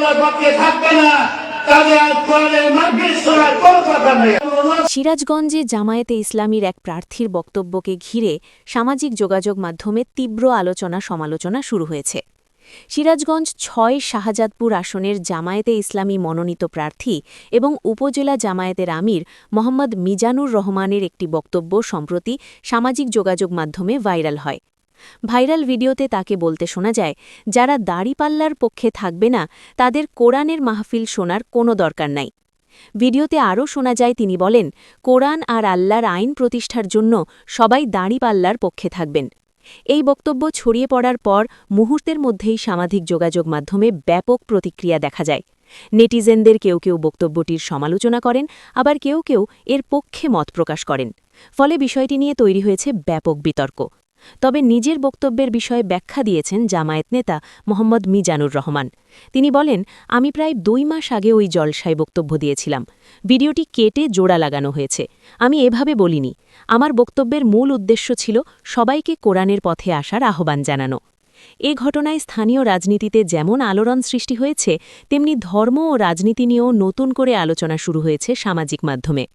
দাঁড়িপাল্লার পক্ষে থাকবে না, তাদের কোরআনের মাহফিল শোনার কোনো কথা নেই। সিরাজগঞ্জে জামায়াতে ইসলামীর এক প্রার্থীর বক্তব্যকে ঘিরে সামাজিক যোগাযোগ মাধ্যমে তীব্র আলোচনা-সমালোচনা শুরু হয়েছে। সিরাজগঞ্জ ৬ শাহজাদপুর আসনের জামায়াতে ইসলামী মনোনীত প্রার্থী এবং উপজেলা জামায়াতের আমির মোহাম্মদ মিজানুর রহমানের একটি বক্তব্য সম্প্রতি সামাজিক যোগাযোগ মাধ্যমে ভাইরাল হয়। ভাইরাল ভিডিওতে তাকে বলতে শোনা যায়, যারা দাড়িপাল্লার পক্ষে থাকবে না তাদের কোরআনের মাহফিল শোনার কোনো দরকার নাই। ভিডিওতে আরও শোনা যায় তিনি বলেন, কোরআন আর আল্লাহর আইন প্রতিষ্ঠার জন্য সবাই দাড়িপাল্লার পক্ষে থাকবেন। এই বক্তব্য ছড়িয়ে পড়ার পর মুহূর্তের মধ্যেই সামাজিক যোগাযোগ মাধ্যমে ব্যাপক প্রতিক্রিয়া দেখা যায়। নেটিজেনদের কেউ কেউ বক্তব্যটির সমালোচনা করেন, আবার কেউ কেউ এর পক্ষে মত প্রকাশ করেন। ফলে বিষয়টি নিয়ে তৈরি হয়েছে ব্যাপক বিতর্ক। তবে নিজের বক্তব্যের বিষয়ে ব্যাখ্যা দিয়েছেন জামায়াত নেতা মোহাম্মদ মিজানুর রহমান। তিনি বলেন, আমি প্রায় ২ মাস আগে ওই জলসায় বক্তব্য দিয়েছিলাম। ভিডিওটি কেটে জোড়া লাগানো হয়েছে। আমি এভাবে বলিনি। আমার বক্তব্যের মূল উদ্দেশ্য ছিল সবাইকে কোরআনের পথে আসার আহ্বান জানানো। এ ঘটনায় স্থানীয় রাজনীতিতে যেমন আলোড়ন সৃষ্টি হয়েছে, তেমনি ধর্ম ও রাজনীতি নিয়েও নতুন করে আলোচনা শুরু হয়েছে সামাজিক মাধ্যমে।